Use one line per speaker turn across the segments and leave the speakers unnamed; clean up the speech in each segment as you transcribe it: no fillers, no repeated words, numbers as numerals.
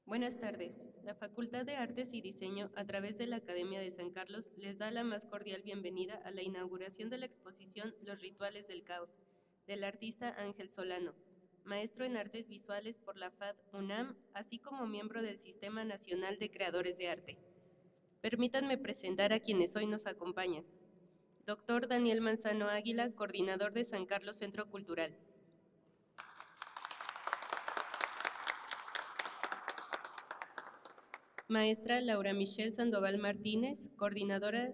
Buenas tardes. La Facultad de Artes y Diseño, a través de la Academia de San Carlos, les da la más cordial bienvenida a la inauguración de la exposición Los Rituales del Caos, del artista Ángel Solano, maestro en artes visuales por la FAD UNAM, así como miembro del Sistema Nacional de Creadores de Arte. Permítanme presentar a quienes hoy nos acompañan. Doctor Daniel Manzano Águila, coordinador de San Carlos Centro Cultural. Maestra Laura Michelle Sandoval Martínez, coordinadora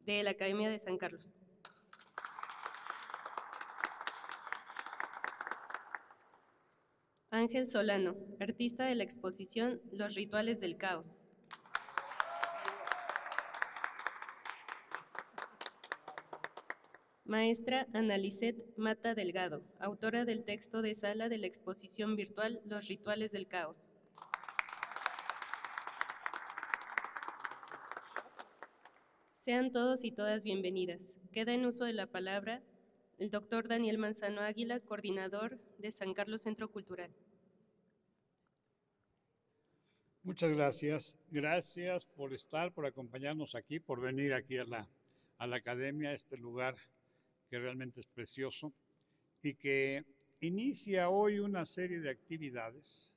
de la Academia de San Carlos. Ángel Solano, artista de la exposición Los Rituales del Caos. Maestra Ana Lisset Mata Delgado, autora del texto de sala de la exposición virtual Los Rituales del Caos. Sean todos y todas bienvenidas. Queda en uso de la palabra el doctor Daniel Manzano Águila, coordinador de San Carlos Centro Cultural.
Muchas gracias. Gracias por estar, por acompañarnos aquí, por venir aquí a la academia, a este lugar que realmente es precioso y que inicia hoy una serie de actividades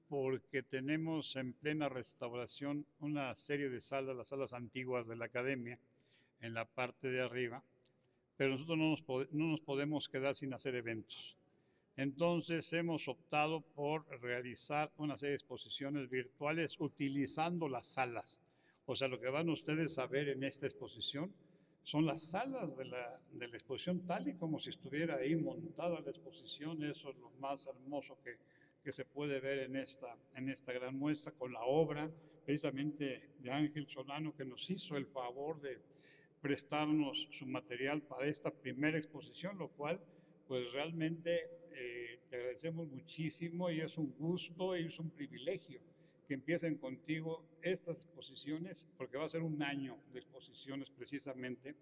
porque tenemos en plena restauración una serie de salas, las salas antiguas de la academia, en la parte de arriba, pero nosotros no nos podemos quedar sin hacer eventos. Entonces hemos optado por realizar una serie de exposiciones virtuales utilizando las salas. O sea, lo que van ustedes a ver en esta exposición son las salas de la exposición, tal y como si estuviera ahí montada la exposición. Eso es lo más hermoso que se puede ver en esta gran muestra, con la obra precisamente de Ángel Solano, que nos hizo el favor de prestarnos su material para esta primera exposición, lo cual pues realmente te agradecemos muchísimo y es un gusto y es un privilegio que empiecen contigo estas exposiciones, porque va a ser un año de exposiciones precisamente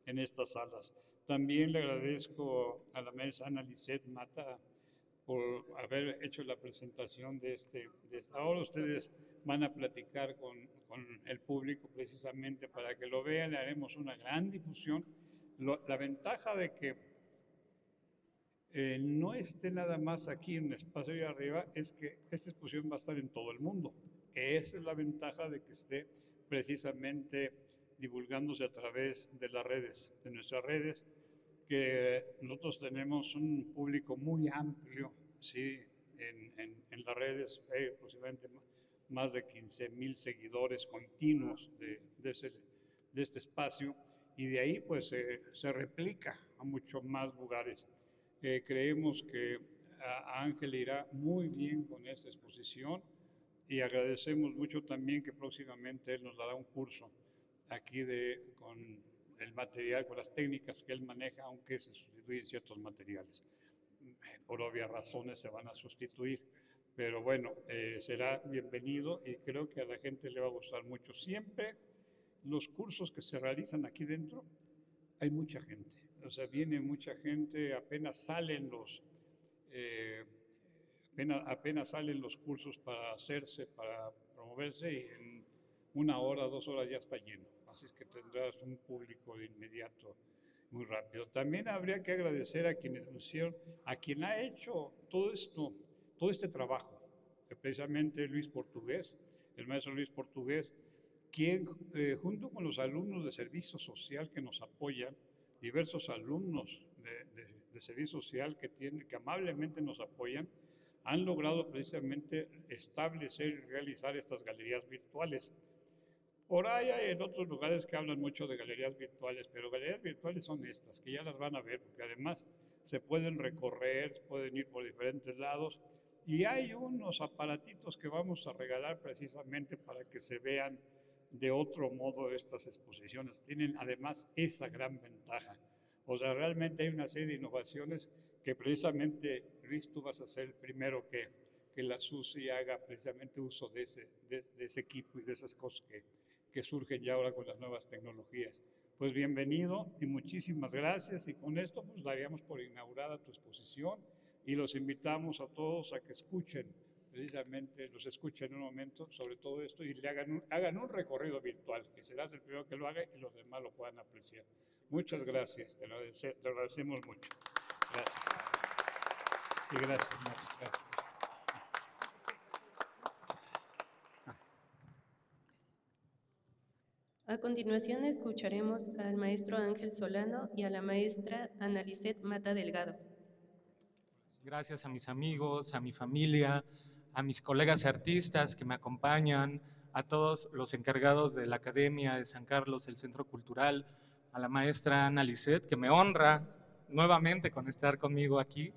en estas salas. También le agradezco a la maestra Ana Lisset Mata por haber hecho la presentación de ahora ustedes van a platicar con el público precisamente para que lo vean. Le haremos una gran difusión. La ventaja de que no esté nada más aquí en el espacio de arriba es que esta exposición va a estar en todo el mundo. Esa es la ventaja de que esté precisamente divulgándose a través de las redes, de nuestras redes, que nosotros tenemos un público muy amplio, ¿sí? En las redes hay aproximadamente más de 15,000 seguidores continuos de este espacio, y de ahí pues se replica a muchos más lugares. Creemos que a Ángel irá muy bien con esta exposición y agradecemos mucho también que próximamente él nos dará un curso aquí con el material, con las técnicas que él maneja, aunque se sustituyen ciertos materiales. Por obvias razones se van a sustituir, pero bueno, será bienvenido y creo que a la gente le va a gustar mucho. Siempre los cursos que se realizan aquí dentro, hay mucha gente. O sea, viene mucha gente, apenas salen los cursos para hacerse, para promoverse, y en 1 hora, 2 horas ya está lleno. Así es que tendrás un público de inmediato muy rápido. También habría que agradecer a quienes nos hicieron, a quien ha hecho todo esto, todo este trabajo, que precisamente Luis Portugués, el maestro Luis Portugués, quien junto con los alumnos de servicio social que nos apoyan, diversos alumnos de servicio social que amablemente nos apoyan, han logrado precisamente establecer y realizar estas galerías virtuales. Por ahí hay en otros lugares que hablan mucho de galerías virtuales, pero galerías virtuales son estas, que ya las van a ver, porque además se pueden recorrer, pueden ir por diferentes lados, y hay unos aparatitos que vamos a regalar precisamente para que se vean de otro modo estas exposiciones. Tienen además esa gran ventaja. O sea, realmente hay una serie de innovaciones que precisamente, Luis, tú vas a ser el primero que las use y haga precisamente uso de ese equipo y de esas cosas que surgen ya ahora con las nuevas tecnologías. Pues bienvenido y muchísimas gracias, y con esto pues daríamos por inaugurada tu exposición. y los invitamos a todos a que escuchen, precisamente los escuchen en un momento sobre todo esto y le hagan un recorrido virtual, que serás el primero que lo haga y los demás lo puedan apreciar. Muchas gracias, te lo agradecemos mucho. Gracias. Y gracias, Max. Gracias.
A continuación escucharemos al maestro Ángel Solano y a la maestra Ana Lisset Mata Delgado.
Gracias a mis amigos, a mi familia, a mis colegas artistas que me acompañan, a todos los encargados de la Academia de San Carlos, el Centro Cultural, a la maestra Ana Lisset, que me honra nuevamente con estar conmigo aquí.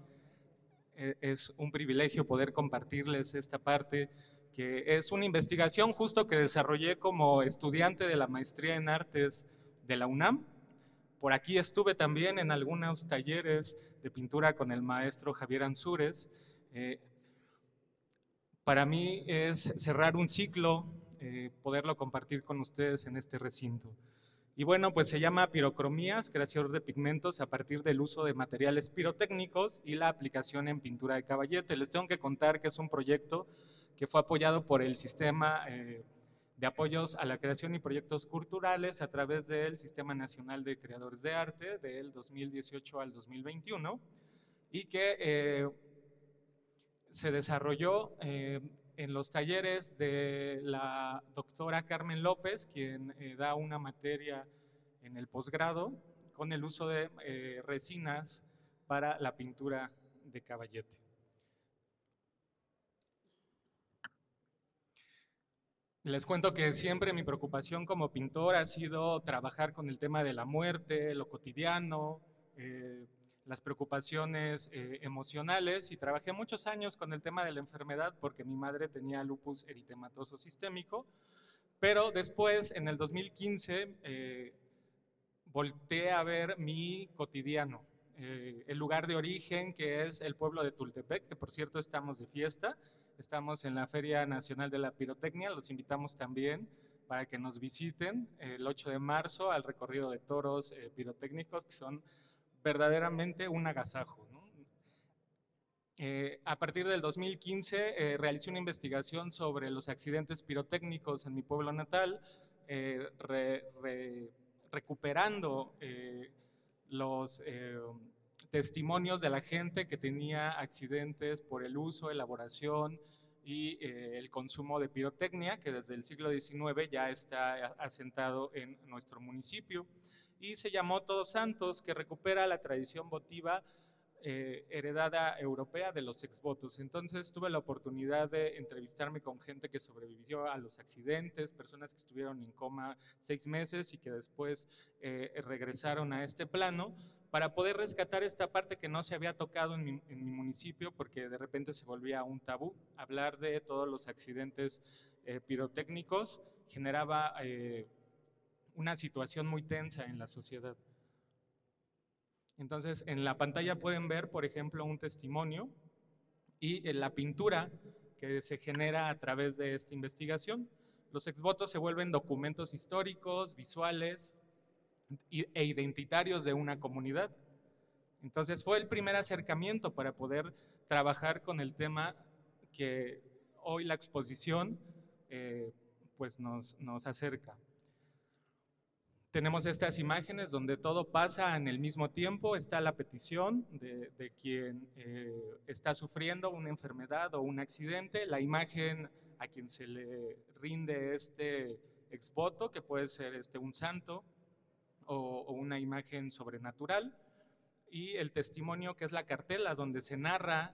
Es un privilegio poder compartirles esta parte, que es una investigación justo que desarrollé como estudiante de la maestría en artes de la UNAM. Por aquí estuve también en algunos talleres de pintura con el maestro Javier Ansúrez. Para mí es cerrar un ciclo, poderlo compartir con ustedes en este recinto. Y bueno, pues se llama Pirocromías, creación de pigmentos a partir del uso de materiales pirotécnicos y la aplicación en pintura de caballete. Les tengo que contar que es un proyecto que fue apoyado por el sistema de apoyos a la creación y proyectos culturales a través del Sistema Nacional de Creadores de Arte del 2018 al 2021 y que se desarrolló en los talleres de la doctora Carmen López, quien da una materia en el posgrado con el uso de resinas para la pintura de caballete. Les cuento que siempre mi preocupación como pintor ha sido trabajar con el tema de la muerte, lo cotidiano, las preocupaciones emocionales, y trabajé muchos años con el tema de la enfermedad porque mi madre tenía lupus eritematoso sistémico, pero después en el 2015 volteé a ver mi cotidiano, el lugar de origen, que es el pueblo de Tultepec, que por cierto estamos de fiesta. Estamos en la Feria Nacional de la Pirotecnia, los invitamos también para que nos visiten el 8 de marzo al recorrido de toros pirotécnicos, que son verdaderamente un agasajo, ¿no? A partir del 2015 realicé una investigación sobre los accidentes pirotécnicos en mi pueblo natal, recuperando los testimonios de la gente que tenía accidentes por el uso, elaboración y el consumo de pirotecnia, que desde el siglo XIX ya está asentado en nuestro municipio, y se llamó Todos Santos, que recupera la tradición votiva heredada europea de los exvotos. Entonces tuve la oportunidad de entrevistarme con gente que sobrevivió a los accidentes, personas que estuvieron en coma 6 meses y que después regresaron a este plano, para poder rescatar esta parte que no se había tocado en mi municipio, porque de repente se volvía un tabú. Hablar de todos los accidentes pirotécnicos generaba una situación muy tensa en la sociedad. Entonces, en la pantalla pueden ver, por ejemplo, un testimonio y la pintura que se genera a través de esta investigación. Los exvotos se vuelven documentos históricos, visuales e identitarios de una comunidad. Entonces, fue el primer acercamiento para poder trabajar con el tema que hoy la exposición pues nos acerca. Tenemos estas imágenes donde todo pasa en el mismo tiempo. Está la petición de quien está sufriendo una enfermedad o un accidente, la imagen a quien se le rinde este exvoto, que puede ser un santo o una imagen sobrenatural, y el testimonio, que es la cartela donde se narra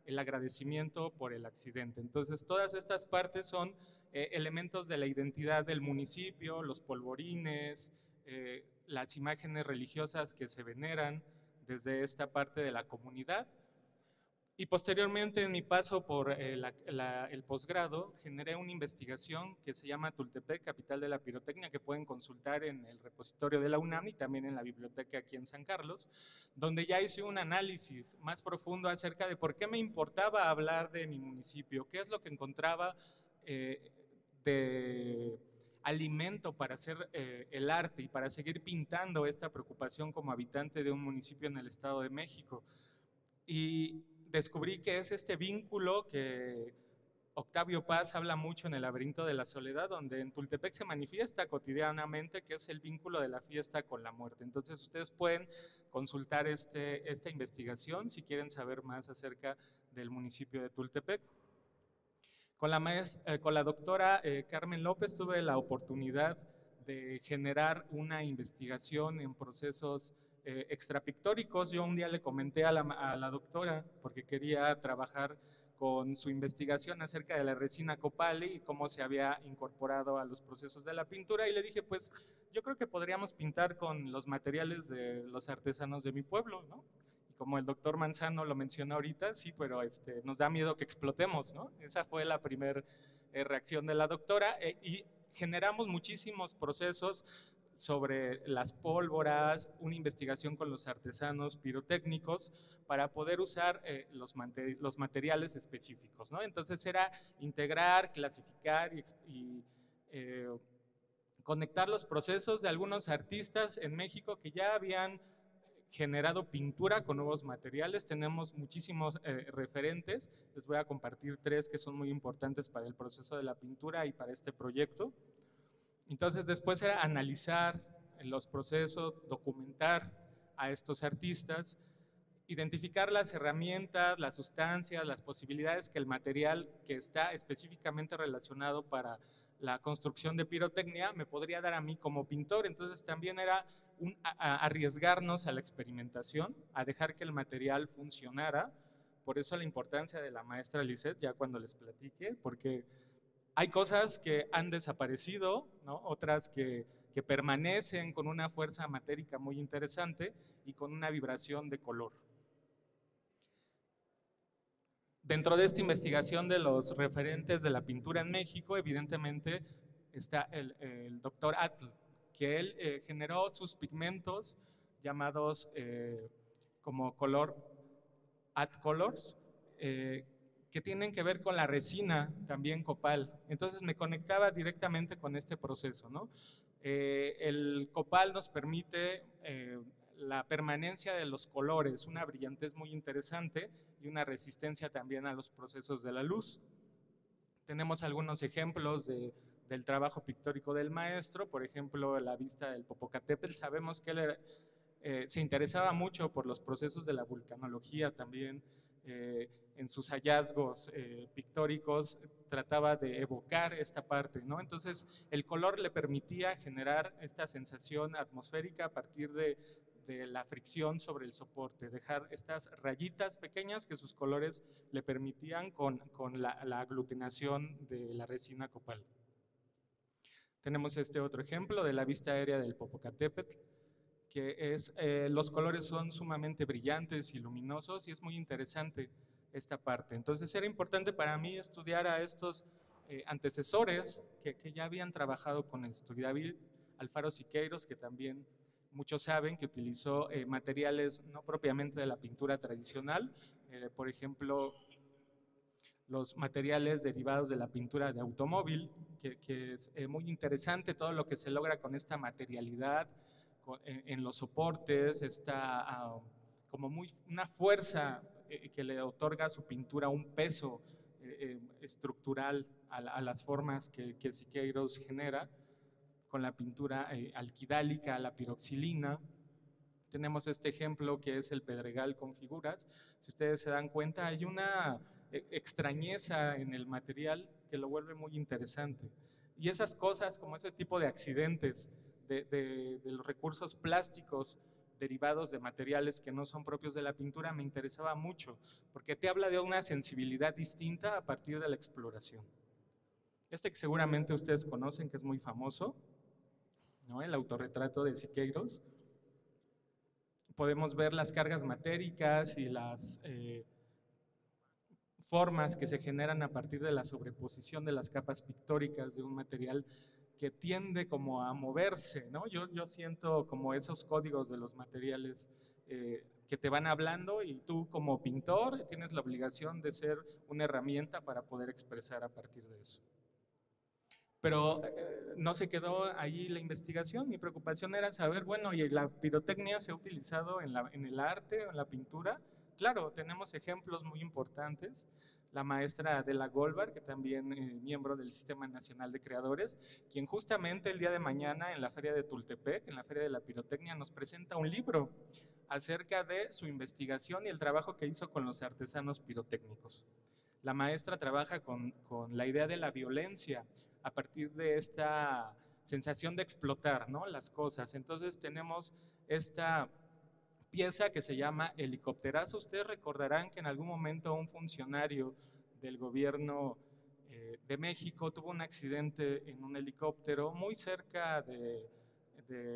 el agradecimiento por el accidente. Entonces, todas estas partes son elementos de la identidad del municipio, los polvorines, las imágenes religiosas que se veneran desde esta parte de la comunidad. Y posteriormente, en mi paso por el posgrado, generé una investigación que se llama Tultepec, capital de la pirotecnia, que pueden consultar en el repositorio de la UNAM y también en la biblioteca aquí en San Carlos, donde ya hice un análisis más profundo acerca de por qué me importaba hablar de mi municipio, qué es lo que encontraba de alimento para hacer el arte y para seguir pintando esta preocupación como habitante de un municipio en el Estado de México. Y descubrí que es este vínculo que Octavio Paz habla mucho en El laberinto de la soledad, donde en Tultepec se manifiesta cotidianamente, que es el vínculo de la fiesta con la muerte. Entonces ustedes pueden consultar esta investigación si quieren saber más acerca del municipio de Tultepec. Con la doctora Carmen López tuve la oportunidad de generar una investigación en procesos extrapictóricos. Yo un día le comenté a la doctora, porque quería trabajar con su investigación acerca de la resina Copali y cómo se había incorporado a los procesos de la pintura, y le dije, pues yo creo que podríamos pintar con los materiales de los artesanos de mi pueblo, ¿no? Y como el doctor Manzano lo mencionó ahorita, sí, pero nos da miedo que explotemos, ¿no? Esa fue la primera reacción de la doctora, y generamos muchísimos procesos sobre las pólvoras, una investigación con los artesanos pirotécnicos para poder usar los materiales específicos, ¿no? Entonces era integrar, clasificar y conectar los procesos de algunos artistas en México que ya habían generado pintura con nuevos materiales. Tenemos muchísimos referentes, les voy a compartir 3 que son muy importantes para el proceso de la pintura y para este proyecto. Entonces después era analizar los procesos, documentar a estos artistas, identificar las herramientas, las sustancias, las posibilidades que el material que está específicamente relacionado para la construcción de pirotecnia me podría dar a mí como pintor. Entonces también era arriesgarnos a la experimentación, a dejar que el material funcionara. Por eso la importancia de la maestra Lisette, ya cuando les platique, porque hay cosas que han desaparecido, ¿no? Otras que permanecen con una fuerza matérica muy interesante y con una vibración de color. Dentro de esta investigación de los referentes de la pintura en México, evidentemente está el doctor Atl, que él generó sus pigmentos llamados como color AdColors, que tienen que ver con la resina, también copal. Entonces me conectaba directamente con este proceso, ¿no? El copal nos permite la permanencia de los colores, una brillantez muy interesante y una resistencia también a los procesos de la luz. Tenemos algunos ejemplos del trabajo pictórico del maestro, por ejemplo, la vista del Popocatépetl. Sabemos que él se interesaba mucho por los procesos de la vulcanología también. En sus hallazgos pictóricos trataba de evocar esta parte, ¿no? Entonces el color le permitía generar esta sensación atmosférica a partir de la fricción sobre el soporte, dejar estas rayitas pequeñas que sus colores le permitían con la aglutinación de la resina copal. Tenemos este otro ejemplo de la vista aérea del Popocatépetl, que es, los colores son sumamente brillantes y luminosos, y es muy interesante esta parte. Entonces era importante para mí estudiar a estos antecesores que ya habían trabajado con esto. Y David Alfaro Siqueiros, que también muchos saben que utilizó materiales no propiamente de la pintura tradicional, por ejemplo, los materiales derivados de la pintura de automóvil, que es muy interesante todo lo que se logra con esta materialidad, en los soportes, está como una fuerza que le otorga a su pintura un peso estructural a las formas que Siqueiros genera, con la pintura alquidálica, la piroxilina. Tenemos este ejemplo que es el Pedregal con figuras. Si ustedes se dan cuenta, hay una extrañeza en el material que lo vuelve muy interesante. Y esas cosas, como ese tipo de accidentes de los recursos plásticos derivados de materiales que no son propios de la pintura, me interesaba mucho, porque te habla de una sensibilidad distinta a partir de la exploración. Este que seguramente ustedes conocen, que es muy famoso, ¿no? El autorretrato de Siqueiros. Podemos ver las cargas matéricas y las formas que se generan a partir de la sobreposición de las capas pictóricas de un material que tiende como a moverse, ¿no? Yo siento como esos códigos de los materiales que te van hablando, y tú como pintor tienes la obligación de ser una herramienta para poder expresar a partir de eso. Pero no se quedó ahí la investigación. Mi preocupación era saber, bueno, ¿y la pirotecnia se ha utilizado en el arte, en la pintura? Claro, tenemos ejemplos muy importantes. La maestra Adela Goldberg, que también miembro del Sistema Nacional de Creadores, quien justamente el día de mañana en la Feria de Tultepec, en la Feria de la Pirotecnia, nos presenta un libro acerca de su investigación y el trabajo que hizo con los artesanos pirotécnicos. La maestra trabaja con la idea de la violencia a partir de esta sensación de explotar, ¿no?, las cosas. Entonces tenemos esta pieza que se llama Helicópterazo. Ustedes recordarán que en algún momento un funcionario del gobierno de México tuvo un accidente en un helicóptero muy cerca de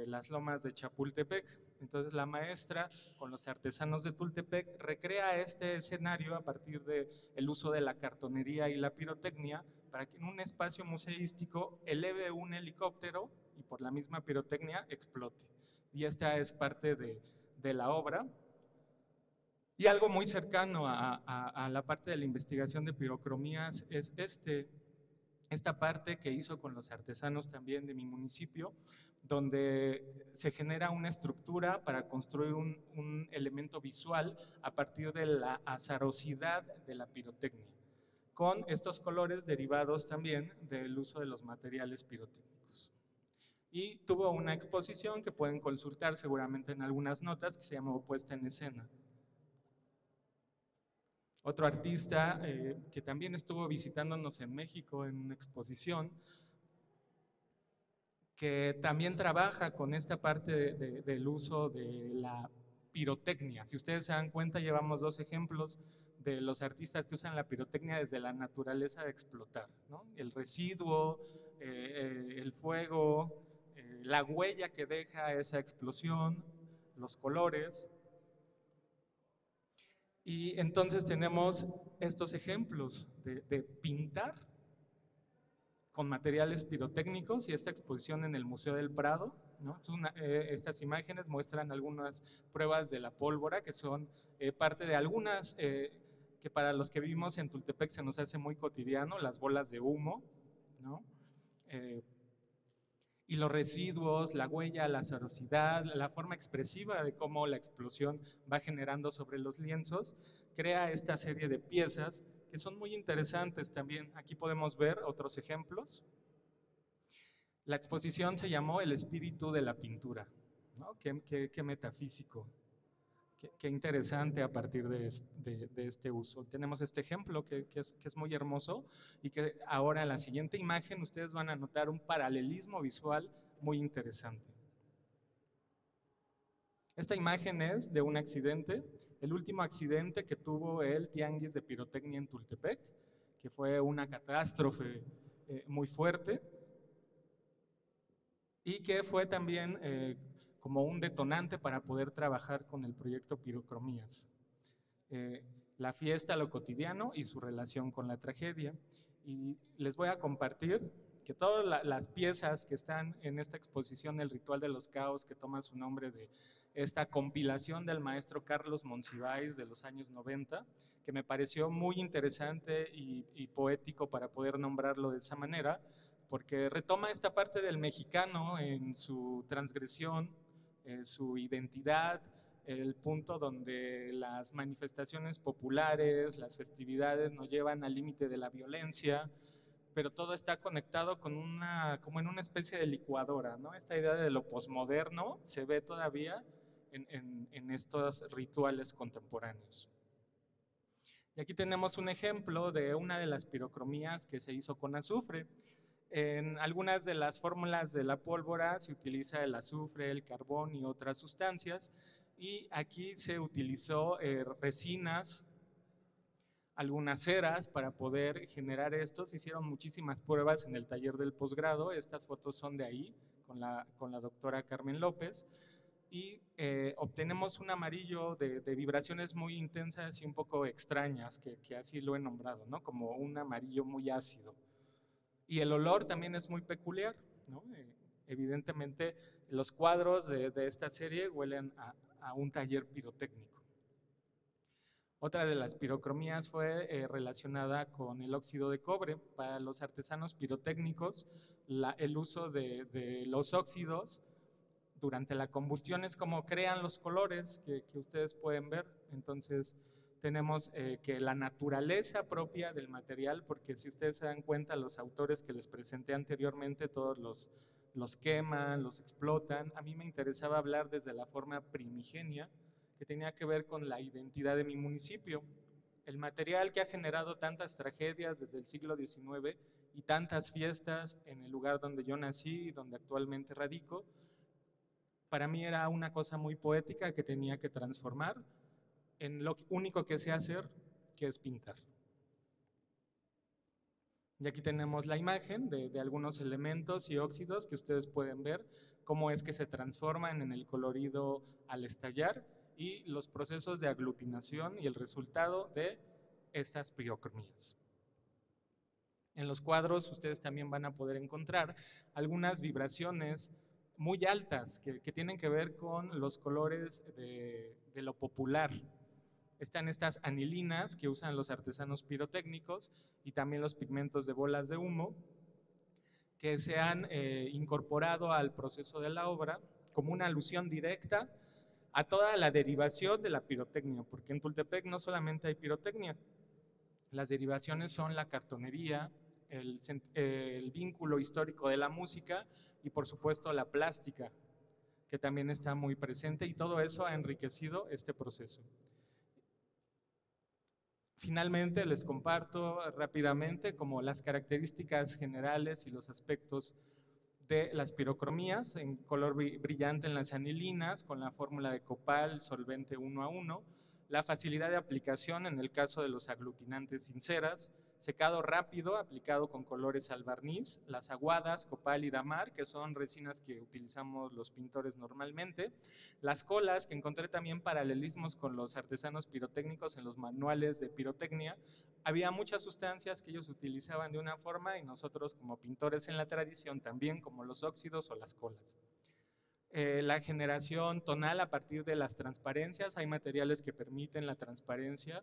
las lomas de Chapultepec. Entonces la maestra con los artesanos de Tultepec recrea este escenario a partir del uso de la cartonería y la pirotecnia para que en un espacio museístico eleve un helicóptero y por la misma pirotecnia explote. Y esta es parte de la obra. Y algo muy cercano a la parte de la investigación de pirocromías es esta parte que hizo con los artesanos también de mi municipio, donde se genera una estructura para construir un elemento visual a partir de la azarosidad de la pirotecnia, con estos colores derivados también del uso de los materiales pirotécnicos. Y tuvo una exposición que pueden consultar seguramente en algunas notas, que se llamó Puesta en Escena. Otro artista que también estuvo visitándonos en México en una exposición, que también trabaja con esta parte del uso de la pirotecnia. Si ustedes se dan cuenta, llevamos dos ejemplos de los artistas que usan la pirotecnia desde la naturaleza de explotar, ¿no? El residuo, el fuego, la huella que deja esa explosión, los colores. Y entonces tenemos estos ejemplos de pintar con materiales pirotécnicos y esta exposición en el Museo del Prado, ¿no? Estas imágenes muestran algunas pruebas de la pólvora que son parte de algunas que para los que vivimos en Tultepec se nos hace muy cotidiano, las bolas de humo, ¿no? Y los residuos, la huella, la azarosidad, la forma expresiva de cómo la explosión va generando sobre los lienzos, crea esta serie de piezas que son muy interesantes también. Aquí podemos ver otros ejemplos. La exposición se llamó El espíritu de la pintura, ¿no? Qué metafísico, qué interesante a partir de este uso. Tenemos este ejemplo que es muy hermoso y que ahora en la siguiente imagen ustedes van a notar un paralelismo visual muy interesante. Esta imagen es de un accidente, el último accidente que tuvo el Tianguis de Pirotecnia en Tultepec, que fue una catástrofe muy fuerte y que fue también como un detonante para poder trabajar con el proyecto Pirocromías. La fiesta, lo cotidiano y su relación con la tragedia. Y les voy a compartir que todas las piezas que están en esta exposición, El Ritual de los Caos, que toma su nombre de esta compilación del maestro Carlos Monsiváis de los años 90, que me pareció muy interesante y poético para poder nombrarlo de esa manera, porque retoma esta parte del mexicano en su transgresión, su identidad, el punto donde las manifestaciones populares, las festividades nos llevan al límite de la violencia, pero todo está conectado con como en una especie de licuadora, ¿no? Esta idea de lo posmoderno se ve todavía en estos rituales contemporáneos. Y aquí tenemos un ejemplo de una de las pirocromías que se hizo con azufre. En algunas de las fórmulas de la pólvora se utiliza el azufre, el carbón y otras sustancias, y aquí se utilizó resinas, algunas ceras para poder generar esto. Se hicieron muchísimas pruebas en el taller del posgrado, estas fotos son de ahí, con la doctora Carmen López, y obtenemos un amarillo de vibraciones muy intensas y un poco extrañas, que así lo he nombrado, ¿no? Como un amarillo muy ácido. Y el olor también es muy peculiar, ¿no? Evidentemente los cuadros de esta serie huelen a un taller pirotécnico. Otra de las pirocromías fue relacionada con el óxido de cobre. Para los artesanos pirotécnicos, el uso de los óxidos durante la combustión es como crean los colores que ustedes pueden ver. Entonces, Tenemos que la naturaleza propia del material, porque si ustedes se dan cuenta, los autores que les presenté anteriormente, todos los queman, los explotan. A mí me interesaba hablar desde la forma primigenia, que tenía que ver con la identidad de mi municipio. El material que ha generado tantas tragedias desde el siglo XIX y tantas fiestas en el lugar donde yo nací y donde actualmente radico, para mí era una cosa muy poética que tenía que transformar en lo único que sé hacer, que es pintar. Y aquí tenemos la imagen de algunos elementos y óxidos que ustedes pueden ver cómo es que se transforman en el colorido al estallar y los procesos de aglutinación y el resultado de estas pirocromías. En los cuadros ustedes también van a poder encontrar algunas vibraciones muy altas que tienen que ver con los colores de lo popular. Están estas anilinas que usan los artesanos pirotécnicos y también los pigmentos de bolas de humo que se han incorporado al proceso de la obra como una alusión directa a toda la derivación de la pirotecnia, porque en Tultepec no solamente hay pirotecnia, las derivaciones son la cartonería, el vínculo histórico de la música y por supuesto la plástica, que también está muy presente, y todo eso ha enriquecido este proceso. Finalmente les comparto rápidamente como las características generales y los aspectos de las pirocromías en color brillante en las anilinas con la fórmula de Copal, solvente 1 a 1, la facilidad de aplicación en el caso de los aglutinantes sin ceras, secado rápido aplicado con colores al barniz, las aguadas, Copal y Damar, que son resinas que utilizamos los pintores normalmente, las colas, que encontré también paralelismos con los artesanos pirotécnicos en los manuales de pirotecnia. Había muchas sustancias que ellos utilizaban de una forma y nosotros como pintores en la tradición también, como los óxidos o las colas. La generación tonal a partir de las transparencias, hay materiales que permiten la transparencia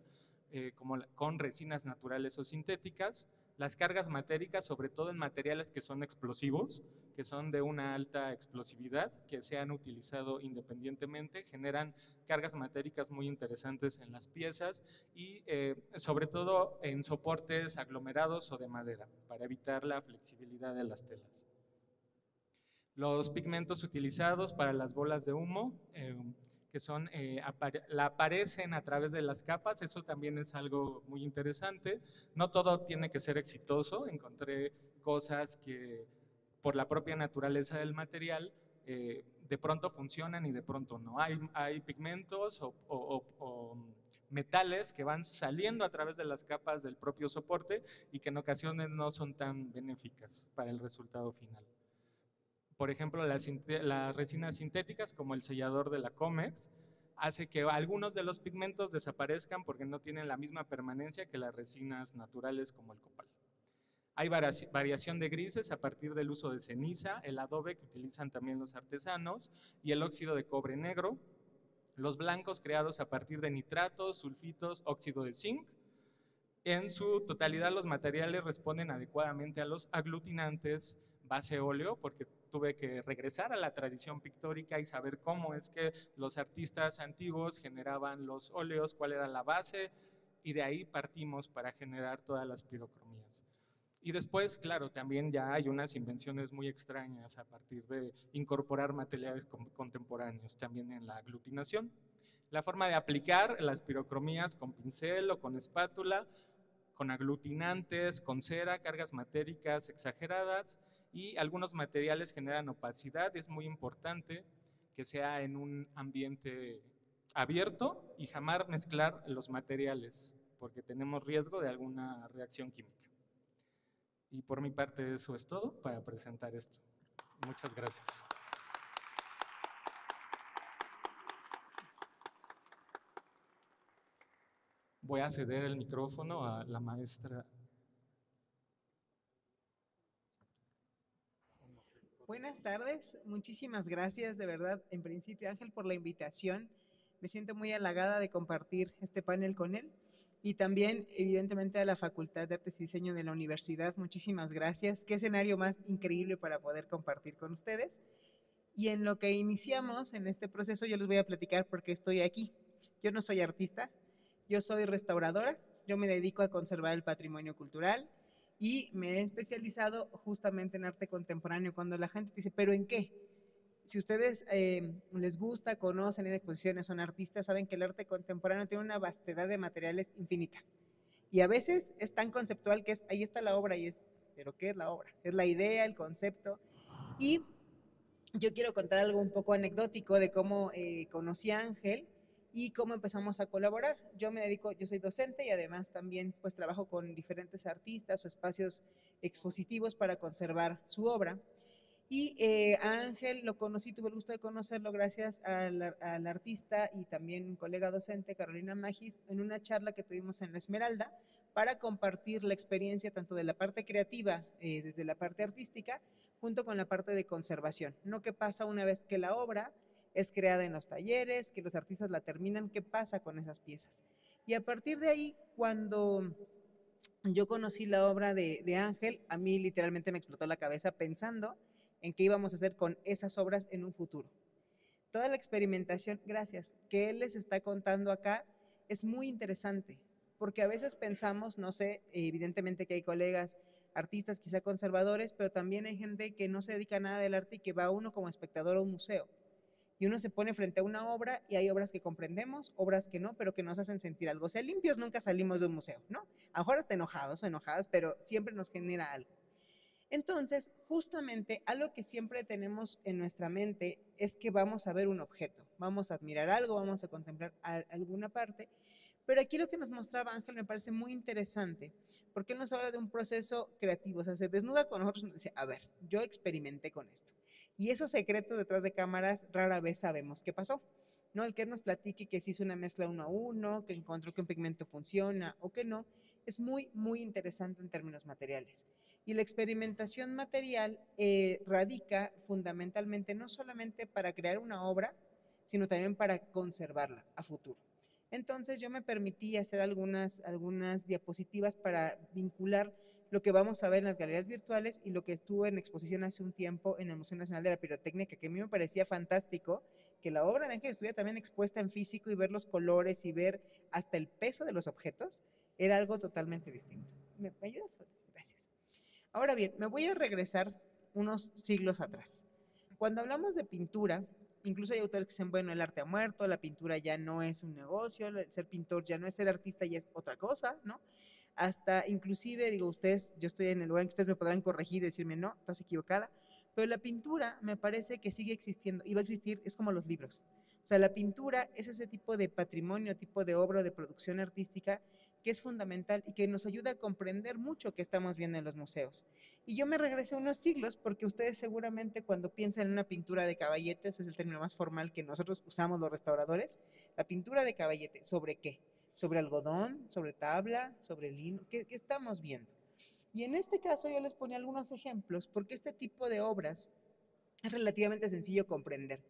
con resinas naturales o sintéticas, las cargas matéricas, sobre todo en materiales que son explosivos, que son de una alta explosividad, que se han utilizado independientemente, generan cargas matéricas muy interesantes en las piezas y sobre todo en soportes aglomerados o de madera, para evitar la flexibilidad de las telas. Los pigmentos utilizados para las bolas de humo, que son, aparecen a través de las capas, eso también es algo muy interesante. No todo tiene que ser exitoso, encontré cosas que por la propia naturaleza del material de pronto funcionan y de pronto no. Hay pigmentos o metales que van saliendo a través de las capas del propio soporte y que en ocasiones no son tan benéficas para el resultado final. Por ejemplo, las resinas sintéticas, como el sellador de la Comex, hace que algunos de los pigmentos desaparezcan porque no tienen la misma permanencia que las resinas naturales como el copal. Hay variación de grises a partir del uso de ceniza, el adobe que utilizan también los artesanos y el óxido de cobre negro, los blancos creados a partir de nitratos, sulfitos, óxido de zinc. En su totalidad los materiales responden adecuadamente a los aglutinantes base óleo, porque tuve que regresar a la tradición pictórica y saber cómo es que los artistas antiguos generaban los óleos, cuál era la base, y de ahí partimos para generar todas las pirocromías. Y después, claro, también ya hay unas invenciones muy extrañas a partir de incorporar materiales contemporáneos también en la aglutinación. La forma de aplicar las pirocromías con pincel o con espátula, con aglutinantes, con cera, cargas matéricas exageradas, y algunos materiales generan opacidad. Es muy importante que sea en un ambiente abierto y jamás mezclar los materiales, porque tenemos riesgo de alguna reacción química. Y por mi parte eso es todo para presentar esto. Muchas gracias. Voy a ceder el micrófono a la maestra.
Buenas tardes, muchísimas gracias de verdad, en principio Ángel, por la invitación. Me siento muy halagada de compartir este panel con él y también evidentemente a la Facultad de Artes y Diseño de la Universidad. Muchísimas gracias. Qué escenario más increíble para poder compartir con ustedes. Y en lo que iniciamos en este proceso yo les voy a platicar por qué estoy aquí. Yo no soy artista, Yo soy restauradora, yo me dedico a conservar el patrimonio cultural y me he especializado justamente en arte contemporáneo. Cuando la gente dice, ¿pero en qué? Si ustedes les gusta, conocen, en exposiciones, son artistas, saben que el arte contemporáneo tiene una vastedad de materiales infinita. Y a veces es tan conceptual que es, ahí está la obra y es, ¿pero qué es la obra? Es la idea, el concepto. Y yo quiero contar algo un poco anecdótico de cómo conocí a Ángel y cómo empezamos a colaborar. Yo me dedico, yo soy docente y además también pues trabajo con diferentes artistas o espacios expositivos para conservar su obra. Y a Ángel lo conocí, tuve el gusto de conocerlo gracias al artista y también colega docente Carolina Magis en una charla que tuvimos en La Esmeralda para compartir la experiencia tanto de la parte creativa desde la parte artística junto con la parte de conservación. No qué pasa una vez que la obra es creada en los talleres, que los artistas la terminan, qué pasa con esas piezas. Y a partir de ahí, cuando yo conocí la obra de Ángel, a mí literalmente me explotó la cabeza pensando en qué íbamos a hacer con esas obras en un futuro. Toda la experimentación, gracias, que él les está contando acá es muy interesante, porque a veces pensamos, no sé, evidentemente que hay colegas artistas quizá conservadores, pero también hay gente que no se dedica a nada del arte y que va uno como espectador a un museo. Y uno se pone frente a una obra y hay obras que comprendemos, obras que no, pero que nos hacen sentir algo. O sea, limpios nunca salimos de un museo, ¿no? A lo mejor hasta enojados o enojadas, pero siempre nos genera algo. Entonces, justamente algo que siempre tenemos en nuestra mente es que vamos a ver un objeto, vamos a admirar algo, vamos a contemplar alguna parte, pero aquí lo que nos mostraba Ángel me parece muy interesante, porque él nos habla de un proceso creativo, o sea, se desnuda con nosotros y nos dice, a ver, yo experimenté con esto. Y esos secretos detrás de cámaras rara vez sabemos qué pasó, ¿no? El que nos platique que se hizo una mezcla 1 a 1, que encontró que un pigmento funciona o que no, es muy, muy interesante en términos materiales. Y la experimentación material radica fundamentalmente no solamente para crear una obra, sino también para conservarla a futuro. Entonces yo me permití hacer algunas diapositivas para vincular lo que vamos a ver en las galerías virtuales y lo que estuvo en exposición hace un tiempo en el Museo Nacional de la Pirotecnia, que a mí me parecía fantástico que la obra de Ángel estuviera también expuesta en físico y ver los colores y ver hasta el peso de los objetos, era algo totalmente distinto. ¿Me ayudas? Gracias. Ahora bien, me voy a regresar unos siglos atrás. Cuando hablamos de pintura, incluso hay autores que dicen, bueno, el arte ha muerto, la pintura ya no es un negocio, el ser pintor ya no es ser artista, ya es otra cosa, ¿no? Hasta inclusive, digo, ustedes, yo estoy en el lugar en que ustedes me podrán corregir y decirme, no, estás equivocada, pero la pintura me parece que sigue existiendo y va a existir, es como los libros. O sea, la pintura es ese tipo de patrimonio, tipo de obra, de producción artística que es fundamental y que nos ayuda a comprender mucho que estamos viendo en los museos. Y yo me regresé unos siglos porque ustedes seguramente cuando piensan en una pintura de caballetes, es el término más formal que nosotros usamos los restauradores, la pintura de caballete, ¿sobre qué? ¿Sobre algodón? ¿Sobre tabla? ¿Sobre lino? ¿Qué estamos viendo? Y en este caso yo les ponía algunos ejemplos porque este tipo de obras es relativamente sencillo comprender.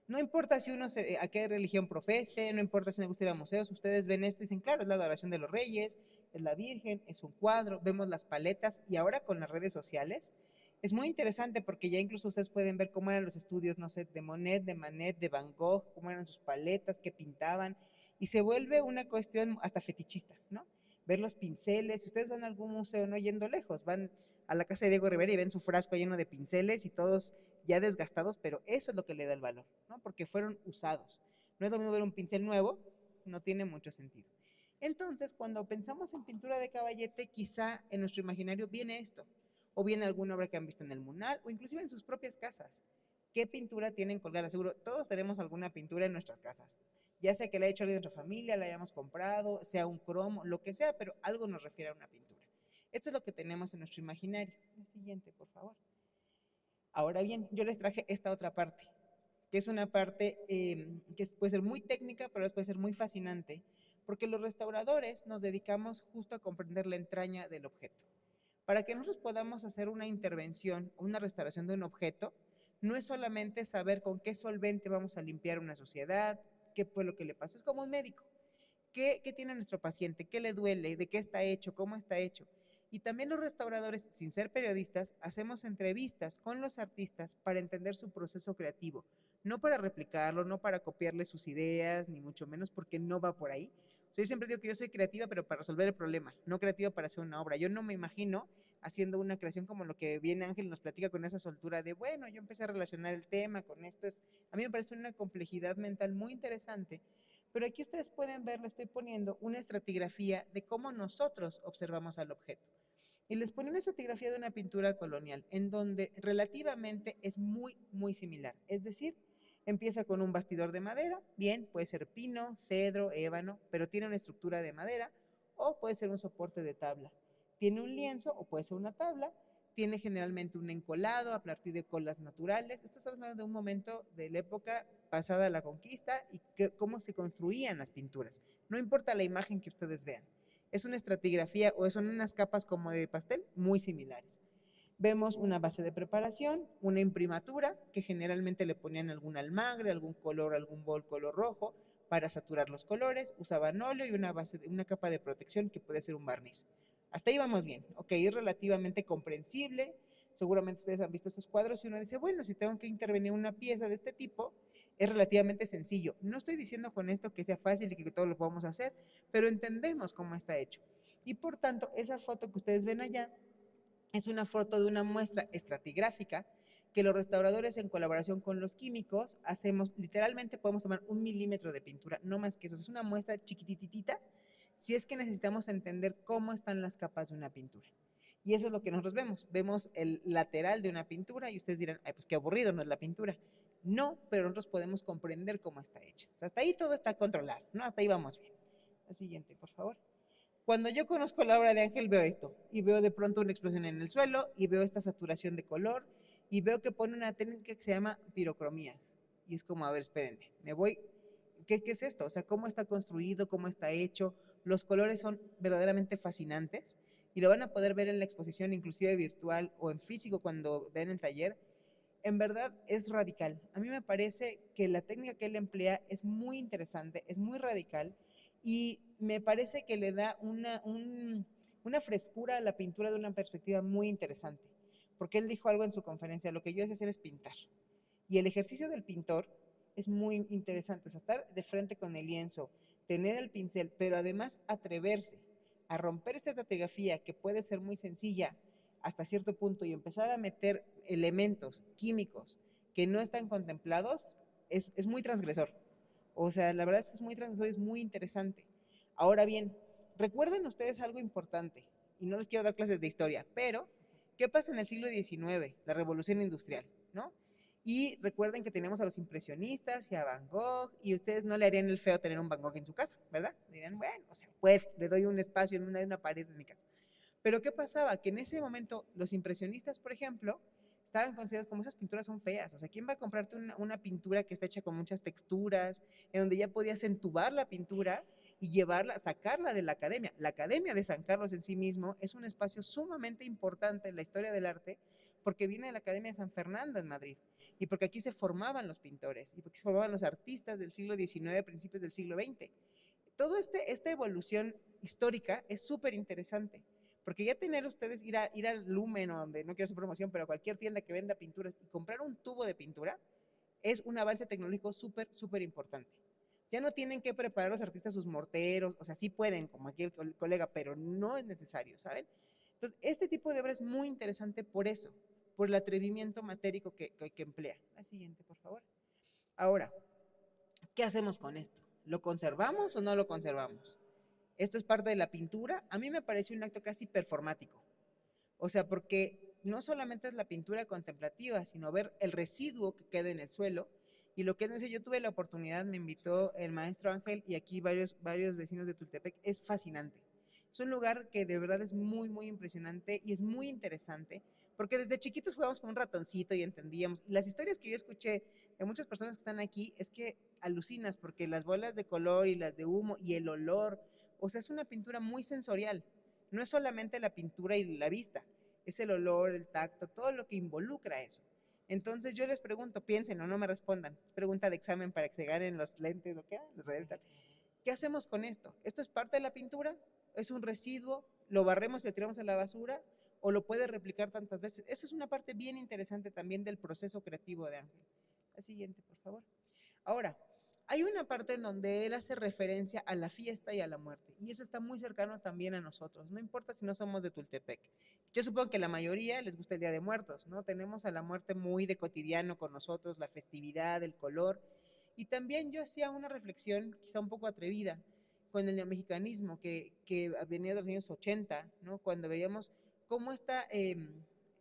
No importa si uno a qué religión profese, no importa si le gusta ir a museos, ustedes ven esto y dicen, claro, es la adoración de los reyes, es la Virgen, es un cuadro, vemos las paletas y ahora con las redes sociales es muy interesante porque ya incluso ustedes pueden ver cómo eran los estudios, no sé, de Monet, de Manet, de Van Gogh, cómo eran sus paletas, qué pintaban y se vuelve una cuestión hasta fetichista, ¿no? Ver los pinceles, si ustedes van a algún museo no yendo lejos, van a la casa de Diego Rivera y ven su frasco lleno de pinceles y todos ya desgastados, pero eso es lo que le da el valor, ¿no? Porque fueron usados. No es lo mismo ver un pincel nuevo, no tiene mucho sentido. Entonces, cuando pensamos en pintura de caballete, quizá en nuestro imaginario viene esto, o viene alguna obra que han visto en el Munal, o inclusive en sus propias casas. ¿Qué pintura tienen colgada? Seguro, todos tenemos alguna pintura en nuestras casas. Ya sea que la haya hecho alguien de nuestra familia, la hayamos comprado, sea un cromo, lo que sea, pero algo nos refiere a una pintura. Esto es lo que tenemos en nuestro imaginario. La siguiente, por favor. Ahora bien, yo les traje esta otra parte, que es una parte que puede ser muy técnica, pero puede ser muy fascinante, porque los restauradores nos dedicamos justo a comprender la entraña del objeto. Para que nosotros podamos hacer una intervención o una restauración de un objeto, no es solamente saber con qué solvente vamos a limpiar una suciedad, qué fue lo que le pasó, es como un médico. ¿Qué tiene nuestro paciente? ¿Qué le duele? ¿De qué está hecho? ¿Cómo está hecho? Y también los restauradores, sin ser periodistas, hacemos entrevistas con los artistas para entender su proceso creativo, no para replicarlo, no para copiarle sus ideas, ni mucho menos porque no va por ahí. O sea, yo siempre digo que yo soy creativa, pero para resolver el problema, no creativa para hacer una obra. Yo no me imagino haciendo una creación como lo que viene Ángel y nos platica con esa soltura de, bueno, yo empecé a relacionar el tema con esto. A mí me parece una complejidad mental muy interesante, pero aquí ustedes pueden ver, le estoy poniendo una estratigrafía de cómo nosotros observamos al objeto. Y les pone una estratigrafía de una pintura colonial, en donde relativamente es muy, muy similar. Es decir, empieza con un bastidor de madera, bien, puede ser pino, cedro, ébano, pero tiene una estructura de madera, o puede ser un soporte de tabla. Tiene un lienzo, o puede ser una tabla, tiene generalmente un encolado a partir de colas naturales. Estamos hablando de un momento de la época pasada a la conquista y cómo se construían las pinturas. No importa la imagen que ustedes vean. Es una estratigrafía o son unas capas como de pastel muy similares. Vemos una base de preparación, una imprimatura, que generalmente le ponían algún almagre, algún color, algún bol color rojo para saturar los colores, usaban óleo y una capa de protección que puede ser un barniz. Hasta ahí vamos bien, ok, es relativamente comprensible. Seguramente ustedes han visto estos cuadros y uno dice, bueno, si tengo que intervenir una pieza de este tipo, es relativamente sencillo. No estoy diciendo con esto que sea fácil y que todo lo podamos hacer, pero entendemos cómo está hecho. Y por tanto, esa foto que ustedes ven allá es una foto de una muestra estratigráfica que los restauradores en colaboración con los químicos hacemos, literalmente podemos tomar 1 milímetro de pintura, no más que eso, es una muestra chiquititita, si es que necesitamos entender cómo están las capas de una pintura. Y eso es lo que nosotros vemos el lateral de una pintura y ustedes dirán, ay, pues qué aburrido, no es la pintura. No, pero nosotros podemos comprender cómo está hecha. O sea, hasta ahí todo está controlado, ¿no? Hasta ahí vamos bien. La siguiente, por favor. Cuando yo conozco la obra de Ángel veo esto y veo de pronto una explosión en el suelo y veo esta saturación de color y veo que pone una técnica que se llama pirocromías. Y es como, a ver, espérenme, me voy, ¿qué es esto? O sea, ¿cómo está construido? ¿Cómo está hecho? Los colores son verdaderamente fascinantes y lo van a poder ver en la exposición, inclusive virtual o en físico cuando vean el taller. En verdad es radical. A mí me parece que la técnica que él emplea es muy interesante, es muy radical y me parece que le da una frescura a la pintura de una perspectiva muy interesante. Porque él dijo algo en su conferencia, lo que yo sé hacer es pintar. Y el ejercicio del pintor es muy interesante, o sea, estar de frente con el lienzo, tener el pincel, pero además atreverse a romper esa estratigrafía que puede ser muy sencilla hasta cierto punto y empezar a meter elementos químicos que no están contemplados, es muy transgresor. O sea, la verdad es que es muy transgresor, es muy interesante. Ahora bien, recuerden ustedes algo importante, y no les quiero dar clases de historia, pero ¿qué pasa en el siglo XIX? La revolución industrial, ¿no? Y recuerden que tenemos a los impresionistas y a Van Gogh, y ustedes no le harían el feo tener un Van Gogh en su casa, ¿verdad? Dirían, bueno, o sea, pues le doy un espacio en una pared en mi casa. Pero ¿qué pasaba? Que en ese momento los impresionistas, por ejemplo, estaban considerados como esas pinturas son feas. O sea, ¿quién va a comprarte una pintura que está hecha con muchas texturas, en donde ya podías entubar la pintura y llevarla, sacarla de la academia? La Academia de San Carlos en sí mismo es un espacio sumamente importante en la historia del arte porque viene de la Academia de San Fernando en Madrid y porque aquí se formaban los pintores y porque se formaban los artistas del siglo XIX, principios del siglo XX. Toda esta evolución histórica es súper interesante. Porque ya tener ustedes, ir al Lumen o donde, no quiero hacer promoción, pero a cualquier tienda que venda pinturas y comprar un tubo de pintura, es un avance tecnológico súper, súper importante. Ya no tienen que preparar los artistas sus morteros, o sea, sí pueden, como aquí el colega, pero no es necesario, ¿saben? Entonces, este tipo de obra es muy interesante por eso, por el atrevimiento matérico que emplea. La siguiente, por favor. Ahora, ¿qué hacemos con esto? ¿Lo conservamos o no lo conservamos? Esto es parte de la pintura. A mí me parece un acto casi performático. O sea, porque no solamente es la pintura contemplativa, sino ver el residuo que queda en el suelo. Y lo que no sé, yo tuve la oportunidad, me invitó el maestro Ángel y aquí varios vecinos de Tultepec. Es fascinante. Es un lugar que de verdad es muy, muy impresionante y es muy interesante, porque desde chiquitos jugábamos con un ratoncito y entendíamos. Y las historias que yo escuché de muchas personas que están aquí es que alucinas, porque las bolas de color y las de humo y el olor, o sea, es una pintura muy sensorial. No es solamente la pintura y la vista, es el olor, el tacto, todo lo que involucra eso. Entonces yo les pregunto, piensen o no me respondan. Pregunta de examen para que se ganen los lentes o qué, los reventan. ¿Qué hacemos con esto? ¿Esto es parte de la pintura? ¿Es un residuo? ¿Lo barremos y lo tiramos a la basura? ¿O lo puede replicar tantas veces? Eso es una parte bien interesante también del proceso creativo de Ángel. La siguiente, por favor. Ahora, Hay una parte en donde él hace referencia a la fiesta y a la muerte, y eso está muy cercano también a nosotros, no importa si no somos de Tultepec. Yo supongo que la mayoría les gusta el Día de Muertos, ¿no? Tenemos a la muerte muy de cotidiano con nosotros, la festividad, el color, y también yo hacía una reflexión quizá un poco atrevida con el neomexicanismo que venía de los años 80, ¿no? Cuando veíamos cómo esta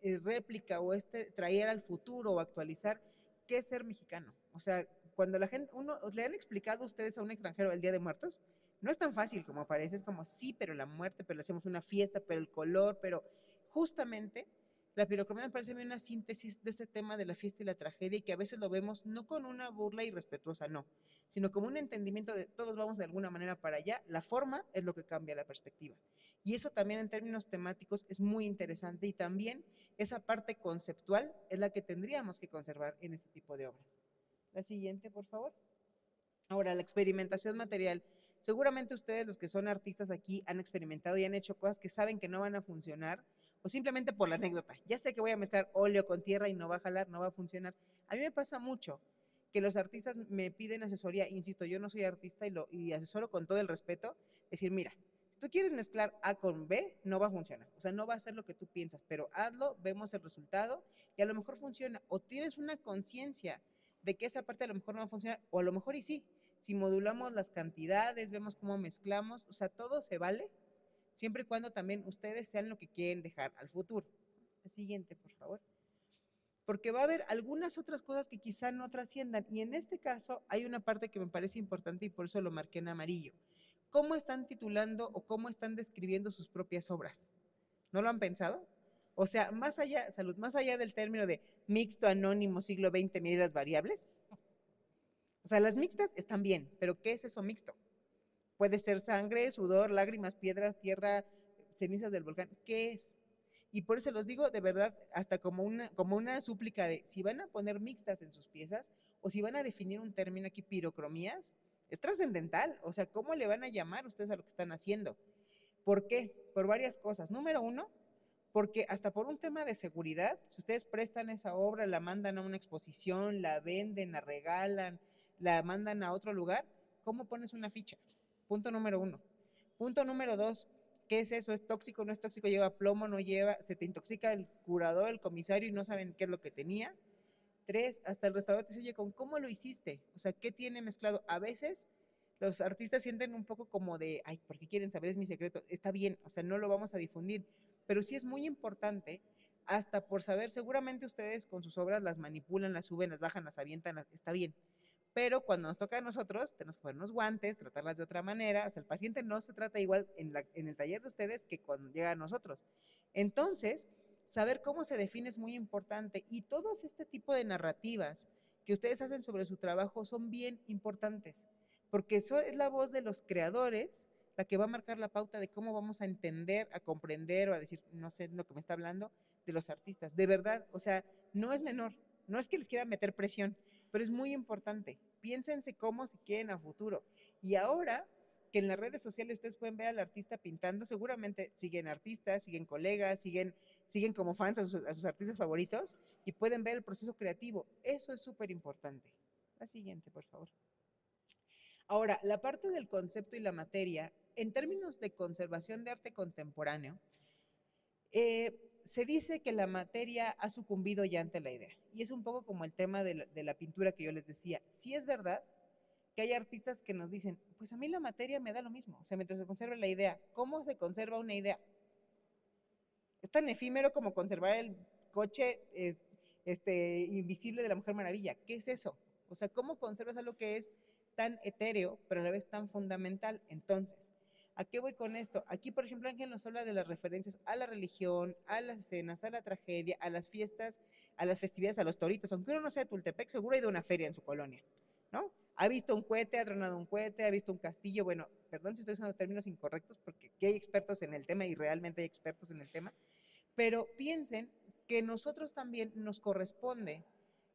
réplica o traer al futuro o actualizar qué es ser mexicano. O sea, cuando la gente, le han explicado a ustedes a un extranjero el Día de Muertos, no es tan fácil como parece, es como sí, pero la muerte, pero le hacemos una fiesta, pero el color, pero justamente la pirocromía me parece a mí una síntesis de este tema de la fiesta y la tragedia y que a veces lo vemos no con una burla irrespetuosa, no, sino como un entendimiento de todos vamos de alguna manera para allá, la forma es lo que cambia la perspectiva. Y eso también en términos temáticos es muy interesante y también esa parte conceptual es la que tendríamos que conservar en este tipo de obras. La siguiente, por favor. Ahora, la experimentación material. Seguramente ustedes, los que son artistas aquí, han experimentado y han hecho cosas que saben que no van a funcionar o simplemente por la anécdota. Ya sé que voy a mezclar óleo con tierra y no va a jalar, no va a funcionar. A mí me pasa mucho que los artistas me piden asesoría, insisto, yo no soy artista y asesoro con todo el respeto, decir, mira, si tú quieres mezclar A con B, no va a funcionar, o sea, no va a ser lo que tú piensas, pero hazlo, vemos el resultado y a lo mejor funciona, o tienes una conciencia de que esa parte a lo mejor no va a funcionar, o a lo mejor y sí, si modulamos las cantidades, vemos cómo mezclamos, o sea, todo se vale, siempre y cuando también ustedes sean lo que quieren dejar al futuro. La siguiente, por favor. Porque va a haber algunas otras cosas que quizá no trasciendan, y en este caso hay una parte que me parece importante y por eso lo marqué en amarillo. ¿Cómo están titulando o cómo están describiendo sus propias obras? ¿No lo han pensado? O sea, más allá, salud, más allá del término de mixto, anónimo, siglo XX, medidas variables. O sea, las mixtas están bien, pero ¿qué es eso mixto? Puede ser sangre, sudor, lágrimas, piedras, tierra, cenizas del volcán. ¿Qué es? Y por eso los digo de verdad, hasta como una súplica de si van a poner mixtas en sus piezas o si van a definir un término aquí, pirocromías, es trascendental. O sea, ¿cómo le van a llamar ustedes a lo que están haciendo? ¿Por qué? Por varias cosas. Número uno, porque hasta por un tema de seguridad, si ustedes prestan esa obra, la mandan a una exposición, la venden, la regalan, la mandan a otro lugar, ¿cómo pones una ficha? Punto número uno. Punto número dos, ¿qué es eso? ¿Es tóxico? ¿No es tóxico? ¿Lleva plomo? ¿No lleva? ¿Se te intoxica el curador, el comisario y no saben qué es lo que tenía? Tres, hasta el restaurante se oye con ¿cómo lo hiciste? O sea, ¿qué tiene mezclado? A veces los artistas sienten un poco como de, ay, ¿por qué quieren saber? Es mi secreto. Está bien, o sea, no lo vamos a difundir, pero sí es muy importante hasta por saber, seguramente ustedes con sus obras las manipulan, las suben, las bajan, las avientan, está bien, pero cuando nos toca a nosotros, tenemos que ponernos guantes, tratarlas de otra manera, o sea, el paciente no se trata igual en el taller de ustedes que cuando llega a nosotros. Entonces, saber cómo se define es muy importante y todos este tipo de narrativas que ustedes hacen sobre su trabajo son bien importantes, porque eso es la voz de los creadores la que va a marcar la pauta de cómo vamos a entender, a comprender o a decir, no sé lo que me está hablando, de los artistas. De verdad, o sea, no es menor, no es que les quiera meter presión, pero es muy importante. Piénsense cómo se quieren a futuro. Y ahora que en las redes sociales ustedes pueden ver al artista pintando, seguramente siguen artistas, siguen colegas, siguen como fans a sus artistas favoritos y pueden ver el proceso creativo. Eso es súper importante. La siguiente, por favor. Ahora, la parte del concepto y la materia, en términos de conservación de arte contemporáneo, se dice que la materia ha sucumbido ya ante la idea. Y es un poco como el tema de la pintura que yo les decía. Sí es verdad que hay artistas que nos dicen, pues a mí la materia me da lo mismo. O sea, mientras se conserva la idea. ¿Cómo se conserva una idea? Es tan efímero como conservar el coche invisible de la Mujer Maravilla. ¿Qué es eso? O sea, ¿cómo conservas algo que es tan etéreo, pero a la vez tan fundamental? Entonces, ¿a qué voy con esto? Aquí, por ejemplo, Ángel nos habla de las referencias a la religión, a las escenas, a la tragedia, a las fiestas, a las festividades, a los toritos. Aunque uno no sea de Tultepec, seguro ha ido a una feria en su colonia, ¿no? Ha visto un cohete, ha tronado un cohete, ha visto un castillo. Bueno, perdón si estoy usando los términos incorrectos, porque aquí hay expertos en el tema y realmente hay expertos en el tema, pero piensen que nosotros también nos corresponde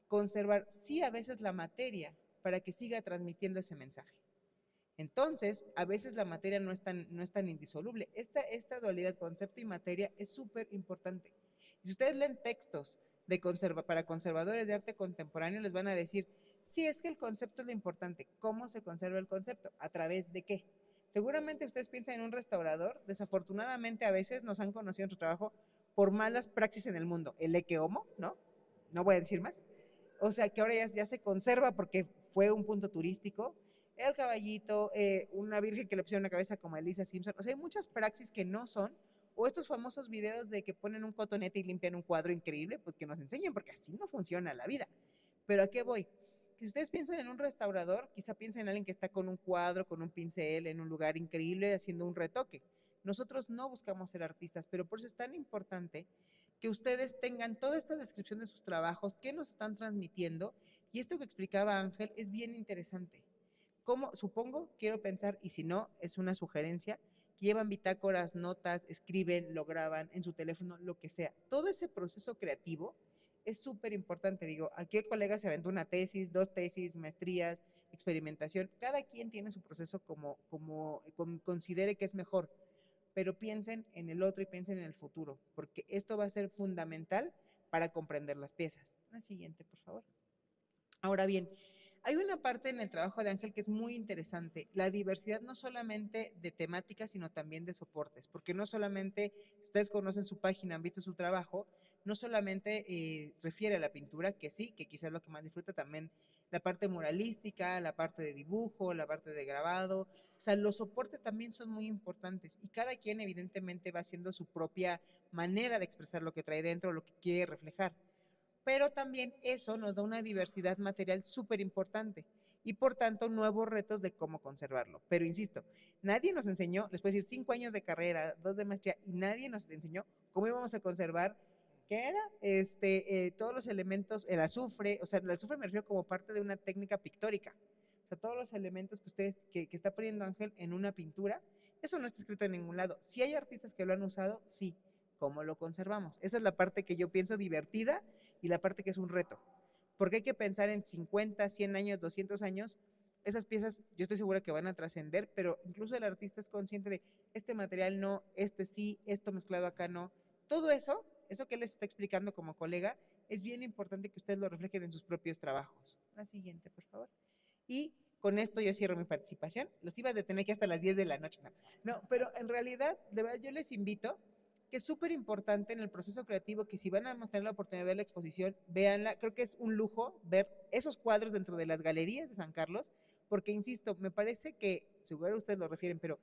conservar, sí, a veces la materia para que siga transmitiendo ese mensaje. Entonces, a veces la materia no es tan indisoluble. Esta dualidad concepto y materia es súper importante. Si ustedes leen textos para conservadores de arte contemporáneo, les van a decir, Sí, es que el concepto es lo importante. ¿Cómo se conserva el concepto? ¿A través de qué? Seguramente ustedes piensan en un restaurador. Desafortunadamente, a veces nos han conocido en su trabajo por malas praxis en el mundo. El eque homo, ¿no? No voy a decir más. O sea, que ahora ya se conserva porque fue un punto turístico. El caballito, una virgen que le pusieron una cabeza como Elisa Simpson. O sea, hay muchas praxis que no son. O estos famosos videos de que ponen un cotonete y limpian un cuadro increíble, pues que nos enseñen, porque así no funciona la vida. Pero ¿a qué voy? Que si ustedes piensan en un restaurador, quizá piensen en alguien que está con un cuadro, con un pincel, en un lugar increíble, haciendo un retoque. Nosotros no buscamos ser artistas, pero por eso es tan importante que ustedes tengan toda esta descripción de sus trabajos, qué nos están transmitiendo, y esto que explicaba Ángel es bien interesante. ¿Cómo? Supongo, quiero pensar, y si no, es una sugerencia, que llevan bitácoras, notas, escriben, lo graban en su teléfono, lo que sea. Todo ese proceso creativo es súper importante. Digo, aquí el colega se aventó una tesis, 2 tesis, maestrías, experimentación. Cada quien tiene su proceso como considere que es mejor, pero piensen en el otro y piensen en el futuro, porque esto va a ser fundamental para comprender las piezas. La siguiente, por favor. Ahora bien, hay una parte en el trabajo de Ángel que es muy interesante, la diversidad no solamente de temáticas, sino también de soportes, porque no solamente, ustedes conocen su página, han visto su trabajo, no solamente refiere a la pintura, que sí, que quizás es lo que más disfruta, también la parte muralística, la parte de dibujo, la parte de grabado, o sea, los soportes también son muy importantes y cada quien evidentemente va haciendo su propia manera de expresar lo que trae dentro, lo que quiere reflejar. Pero también eso nos da una diversidad material súper importante y por tanto nuevos retos de cómo conservarlo. Pero insisto, nadie nos enseñó, les puedo decir 5 años de carrera, 2 de maestría, y nadie nos enseñó cómo íbamos a conservar, ¿qué era? Todos los elementos, el azufre, o sea, el azufre me refiero como parte de una técnica pictórica. O sea, todos los elementos que ustedes, que está poniendo Ángel en una pintura, eso no está escrito en ningún lado. Si hay artistas que lo han usado, sí. ¿Cómo lo conservamos? Esa es la parte que yo pienso divertida y la parte que es un reto. Porque hay que pensar en 50, 100 años, 200 años, esas piezas yo estoy segura que van a trascender, pero incluso el artista es consciente de este material no, este sí, esto mezclado acá no. Todo eso que les está explicando como colega, es bien importante que ustedes lo reflejen en sus propios trabajos. La siguiente, por favor. Y con esto yo cierro mi participación. Los iba a detener aquí hasta las 10 de la noche. No, pero en realidad, de verdad, yo les invito que es súper importante en el proceso creativo que si van a tener la oportunidad de ver la exposición, véanla. Creo que es un lujo ver esos cuadros dentro de las galerías de San Carlos, porque insisto, me parece que, seguro ustedes lo refieren, pero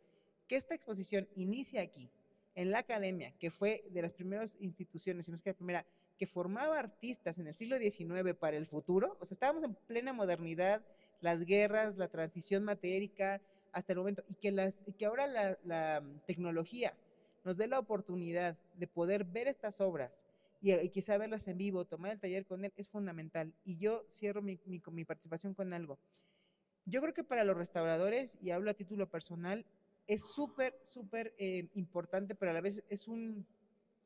que esta exposición inicia aquí, en la academia, que fue de las primeras instituciones, si no es que la primera, que formaba artistas en el siglo XIX para el futuro. O sea, estábamos en plena modernidad, las guerras, la transición matérica, hasta el momento, y que ahora la tecnología nos dé la oportunidad de poder ver estas obras y quizá verlas en vivo, tomar el taller con él, es fundamental. Y yo cierro mi participación con algo. Yo creo que para los restauradores, y hablo a título personal, es súper, súper importante, pero a la vez es una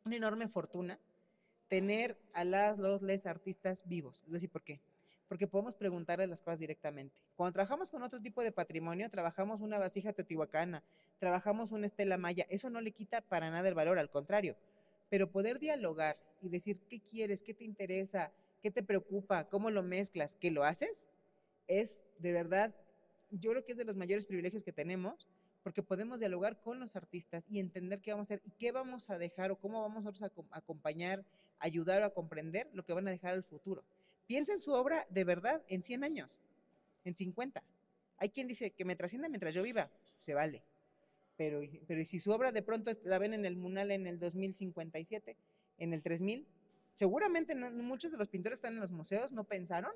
enorme fortuna tener a los artistas vivos. Les voy a decir por qué. Porque podemos preguntarles las cosas directamente. Cuando trabajamos con otro tipo de patrimonio, trabajamos una vasija teotihuacana, trabajamos una estela maya, eso no le quita para nada el valor, al contrario. Pero poder dialogar y decir qué quieres, qué te interesa, qué te preocupa, cómo lo mezclas, qué lo haces, es de verdad, yo creo que es de los mayores privilegios que tenemos, porque podemos dialogar con los artistas y entender qué vamos a hacer y qué vamos a dejar o cómo vamos nosotros a acompañar, ayudar a comprender lo que van a dejar al futuro. Piensa en su obra de verdad en 100 años, en 50. Hay quien dice que me trascienda mientras yo viva, se vale. Pero si su obra de pronto la ven en el Munal en el 2057, en el 3000, seguramente no, muchos de los pintores están en los museos, no pensaron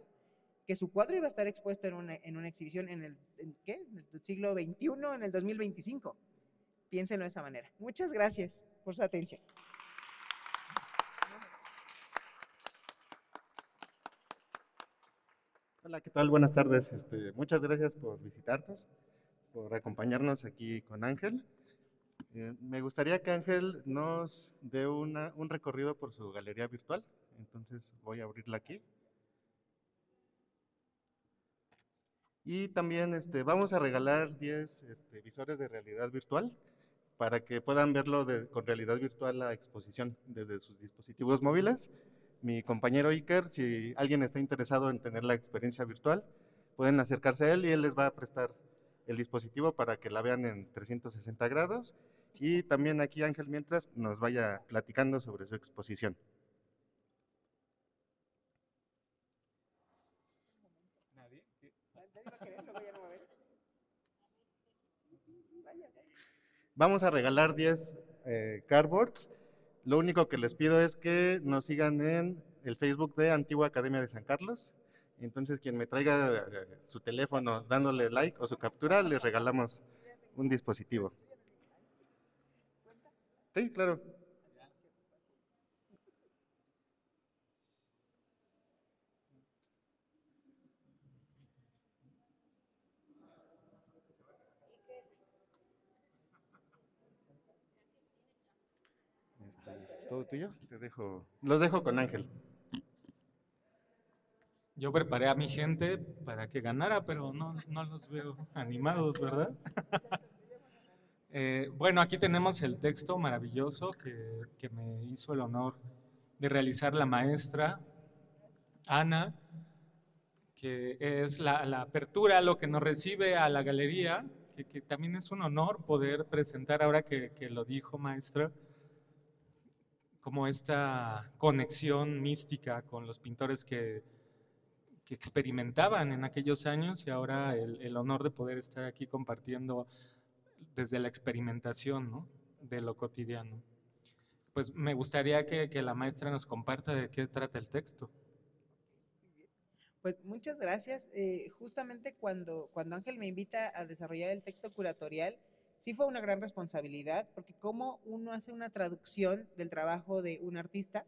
que su cuadro iba a estar expuesto en una exhibición en el siglo XXI, en el 2025. Piénsenlo de esa manera. Muchas gracias por su atención.
Hola, ¿qué tal? Buenas tardes. Muchas gracias por visitarnos, por acompañarnos aquí con Ángel. Me gustaría que Ángel nos dé un recorrido por su galería virtual. Entonces voy a abrirla aquí. Y también vamos a regalar 10 visores de realidad virtual para que puedan verlo con realidad virtual la exposición desde sus dispositivos móviles. mi compañero Iker, si alguien está interesado en tener la experiencia virtual, pueden acercarse a él y él les va a prestar el dispositivo para que la vean en 360 grados. Y también aquí Ángel, mientras, nos vaya platicando sobre su exposición. Vamos a regalar 10 cardboards. Lo único que les pido es que nos sigan en el Facebook de Antigua Academia de San Carlos. Entonces, quien me traiga su teléfono dándole like o su captura, les regalamos un dispositivo. Sí, claro. ¿Todo tuyo? Los dejo con Ángel.
Yo preparé a mi gente para que ganara, pero no los veo animados, ¿verdad? Bueno, aquí tenemos el texto maravilloso que me hizo el honor de realizar la maestra Ana, que es la apertura, lo que nos recibe a la galería, que también es un honor poder presentar, ahora que lo dijo maestra, como esta conexión mística con los pintores que experimentaban en aquellos años, y ahora el honor de poder estar aquí compartiendo desde la experimentación, ¿no?, de lo cotidiano. Pues me gustaría que la maestra nos comparta de qué trata el texto.
Pues muchas gracias. Justamente cuando Ángel me invita a desarrollar el texto curatorial, sí fue una gran responsabilidad, porque cómo uno hace una traducción del trabajo de un artista,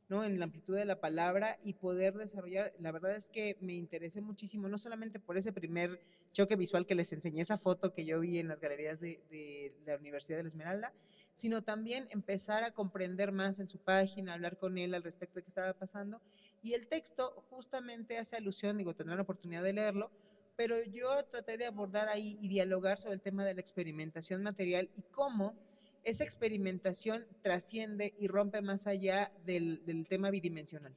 ¿no?, en la amplitud de la palabra, y poder desarrollar, la verdad es que me interesé muchísimo, no solamente por ese primer choque visual que les enseñé, esa foto que yo vi en las galerías de la Universidad de la Esmeralda, sino también empezar a comprender más en su página, hablar con él al respecto de qué estaba pasando. Y el texto justamente hace alusión, digo, tendrán la oportunidad de leerlo, pero yo traté de abordar ahí y dialogar sobre el tema de la experimentación material y cómo esa experimentación trasciende y rompe más allá del tema bidimensional.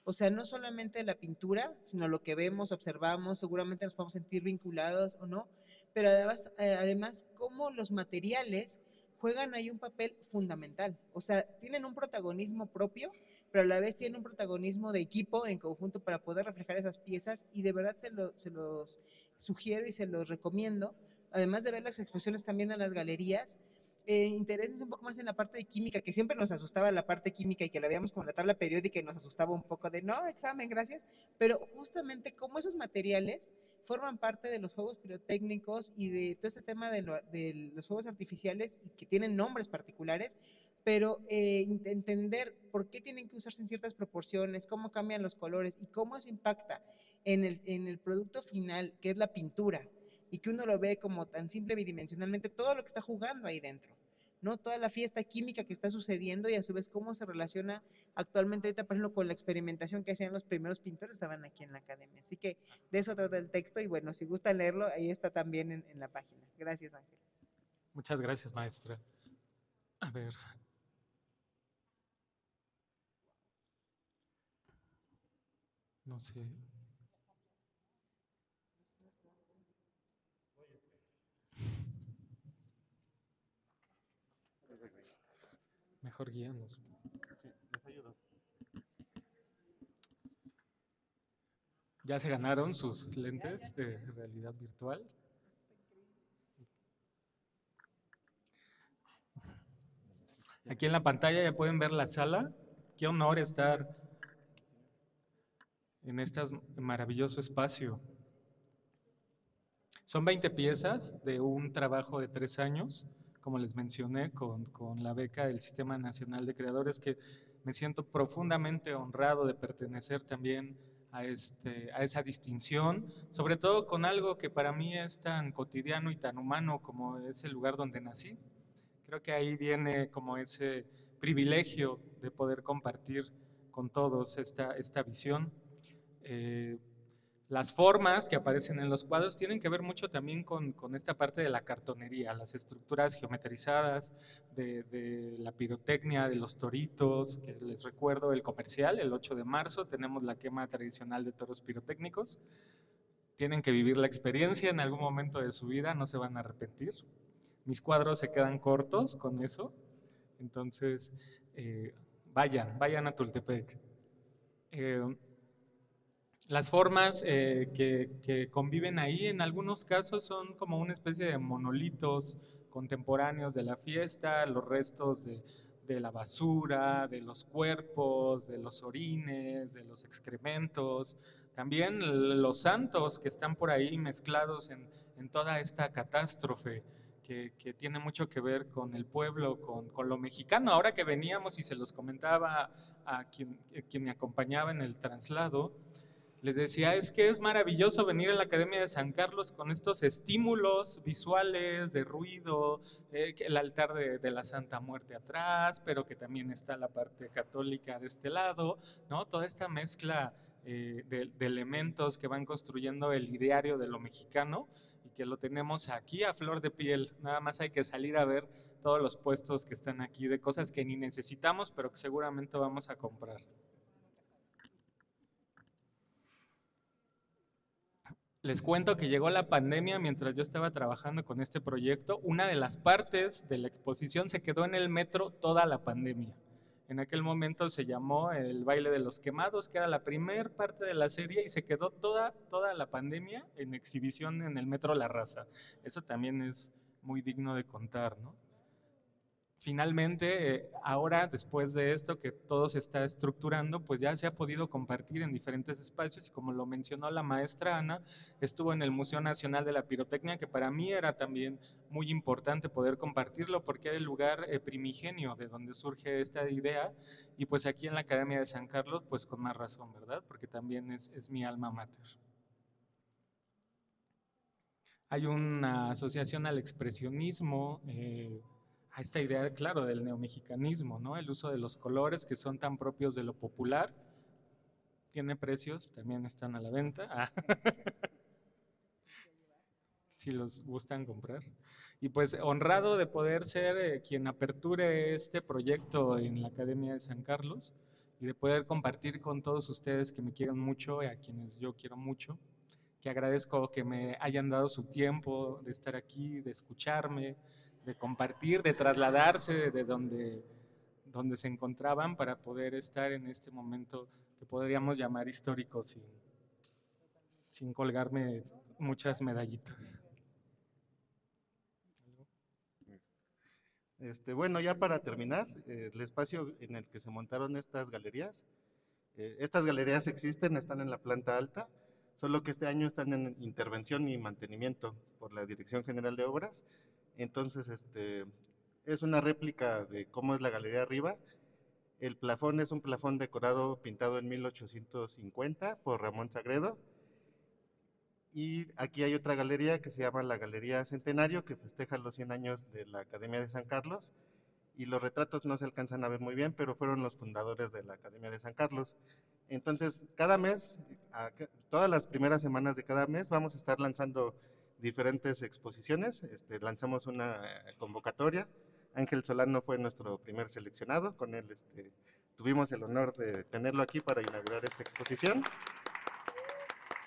O sea, no solamente la pintura, sino lo que vemos, observamos, seguramente nos podemos sentir vinculados o no, pero además cómo los materiales juegan ahí un papel fundamental. O sea, tienen un protagonismo propio, pero a la vez tienen un protagonismo de equipo en conjunto para poder reflejar esas piezas, y de verdad se los sugiero y se los recomiendo. Además de ver las exposiciones también en las galerías, interésense un poco más en la parte de química, que siempre nos asustaba la parte química y que la veíamos como la tabla periódica y nos asustaba un poco de no, examen, gracias, pero justamente cómo esos materiales forman parte de los juegos pirotécnicos y de todo este tema de los juegos artificiales, y que tienen nombres particulares, pero entender por qué tienen que usarse en ciertas proporciones, cómo cambian los colores y cómo eso impacta en el producto final, que es la pintura, y que uno lo ve como tan simple bidimensionalmente, todo lo que está jugando ahí dentro, ¿no? Toda la fiesta química que está sucediendo, y a su vez cómo se relaciona actualmente ahorita, por ejemplo, con la experimentación que hacían los primeros pintores, estaban aquí en la academia. Así que de eso trata el texto, y bueno, si gusta leerlo, ahí está también en la página. Gracias, Ángel.
Muchas gracias, maestra. A ver. No sé. Mejor guíanos.
Sí, les ayudo.
¿Ya se ganaron sus lentes de realidad virtual? Aquí en la pantalla ya pueden ver la sala. Qué honor estar en este maravilloso espacio. Son 20 piezas de un trabajo de 3 años, como les mencioné, con la beca del Sistema Nacional de Creadores, que me siento profundamente honrado de pertenecer también a esa distinción, sobre todo con algo que para mí es tan cotidiano y tan humano como es el lugar donde nací. Creo que ahí viene como ese privilegio de poder compartir con todos esta visión. Las formas que aparecen en los cuadros tienen que ver mucho también con esta parte de la cartonería, las estructuras geometrizadas, de la pirotecnia, de los toritos, que les recuerdo el comercial, el 8 de marzo tenemos la quema tradicional de toros pirotécnicos. Tienen que vivir la experiencia en algún momento de su vida, no se van a arrepentir. Mis cuadros se quedan cortos con eso, entonces vayan a Tultepec. Las formas que conviven ahí en algunos casos son como una especie de monolitos contemporáneos de la fiesta, los restos de la basura, de los cuerpos, de los orines, de los excrementos, también los santos que están por ahí mezclados en toda esta catástrofe que tiene mucho que ver con el pueblo, con lo mexicano. Ahora que veníamos y se los comentaba a quien me acompañaba en el traslado, les decía, es que es maravilloso venir a la Academia de San Carlos con estos estímulos visuales de ruido, el altar de la Santa Muerte atrás, pero que también está la parte católica de este lado, ¿no? Toda esta mezcla de elementos que van construyendo el ideario de lo mexicano y que lo tenemos aquí a flor de piel. Nada más hay que salir a ver todos los puestos que están aquí de cosas que ni necesitamos, pero que seguramente vamos a comprar. Les cuento que llegó la pandemia mientras yo estaba trabajando con este proyecto. Una de las partes de la exposición se quedó en el metro toda la pandemia. En aquel momento se llamó El Baile de los Quemados, que era la primer parte de la serie, y se quedó toda la pandemia en exhibición en el metro La Raza. Eso también es muy digno de contar, ¿no? Finalmente, ahora, después de esto que todo se está estructurando, pues ya se ha podido compartir en diferentes espacios y como lo mencionó la maestra Ana, estuvo en el Museo Nacional de la Pirotecnia, que para mí era también muy importante poder compartirlo porque era el lugar primigenio de donde surge esta idea y pues aquí en la Academia de San Carlos, pues con más razón, ¿verdad? Porque también es mi alma mater. Hay una asociación al expresionismo, a esta idea, claro, del neomexicanismo, ¿no? El uso de los colores que son tan propios de lo popular. Tiene precios, también están a la venta. Si los gustan comprar. Y pues honrado de poder ser quien aperture este proyecto en la Academia de San Carlos y de poder compartir con todos ustedes que me quieren mucho y a quienes yo quiero mucho, que agradezco que me hayan dado su tiempo de estar aquí, de escucharme, de compartir, de trasladarse de donde se encontraban para poder estar en este momento que podríamos llamar histórico sin colgarme muchas medallitas.
Bueno, ya para terminar, el espacio en el que se montaron estas galerías existen, están en la planta alta, solo que este año están en intervención y mantenimiento por la Dirección General de Obras. Entonces, es una réplica de cómo es la galería arriba. El plafón es un plafón decorado pintado en 1850 por Ramón Sagredo. Y aquí hay otra galería que se llama la Galería Centenario, que festeja los 100 años de la Academia de San Carlos. Y los retratos no se alcanzan a ver muy bien, pero fueron los fundadores de la Academia de San Carlos. Entonces, cada mes, todas las primeras semanas de cada mes, vamos a estar lanzando diferentes exposiciones. Lanzamos una convocatoria. Ángel Solano fue nuestro primer seleccionado. Con él tuvimos el honor de tenerlo aquí para inaugurar esta exposición.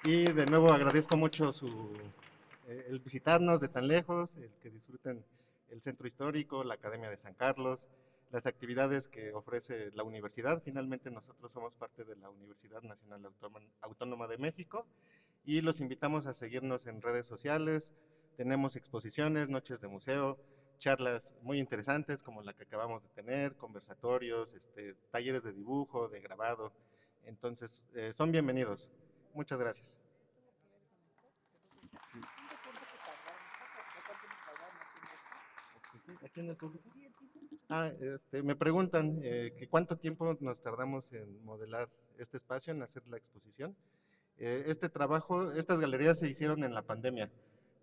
Y de nuevo agradezco mucho el visitarnos de tan lejos, el que disfruten el Centro Histórico, la Academia de San Carlos, las actividades que ofrece la universidad. Finalmente nosotros somos parte de la Universidad Nacional Autónoma de México y los invitamos a seguirnos en redes sociales. Tenemos exposiciones, noches de museo, charlas muy interesantes como la que acabamos de tener, conversatorios, talleres de dibujo, de grabado. Entonces, son bienvenidos. Muchas gracias. Sí. ¿Aquí en el público? Me preguntan que cuánto tiempo nos tardamos en modelar este espacio, en hacer la exposición. Estas galerías se hicieron en la pandemia.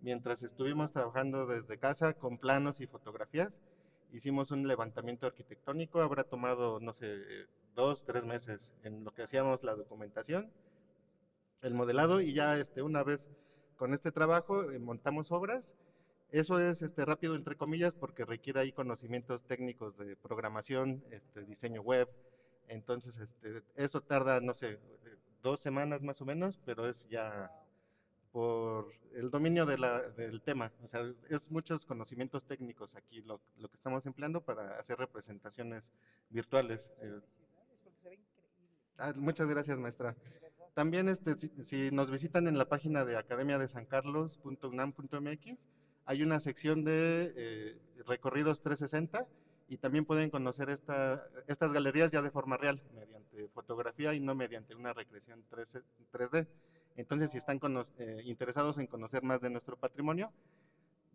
Mientras estuvimos trabajando desde casa con planos y fotografías, hicimos un levantamiento arquitectónico. Habrá tomado, no sé, 2, 3 meses en lo que hacíamos la documentación. el modelado y ya una vez con este trabajo montamos obras. Eso es rápido entre comillas porque requiere ahí conocimientos técnicos de programación, diseño web. Entonces eso tarda, no sé, 2 semanas más o menos, pero es ya por el dominio del tema. O sea, es muchos conocimientos técnicos aquí lo que estamos empleando para hacer representaciones virtuales. Muchas gracias, maestra. También si nos visitan en la página de academiadesancarlos.unam.mx, hay una sección de recorridos 360 y también pueden conocer estas galerías ya de forma real, mediante fotografía y no mediante una recreación 3D. Entonces, si están interesados en conocer más de nuestro patrimonio,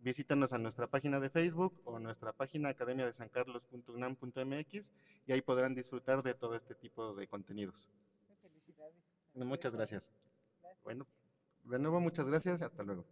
visítanos a nuestra página de Facebook o nuestra página academiadesancarlos.unam.mx y ahí podrán disfrutar de todo este tipo de contenidos.
Felicidades.
Muchas gracias. Bueno, de nuevo muchas gracias, hasta luego.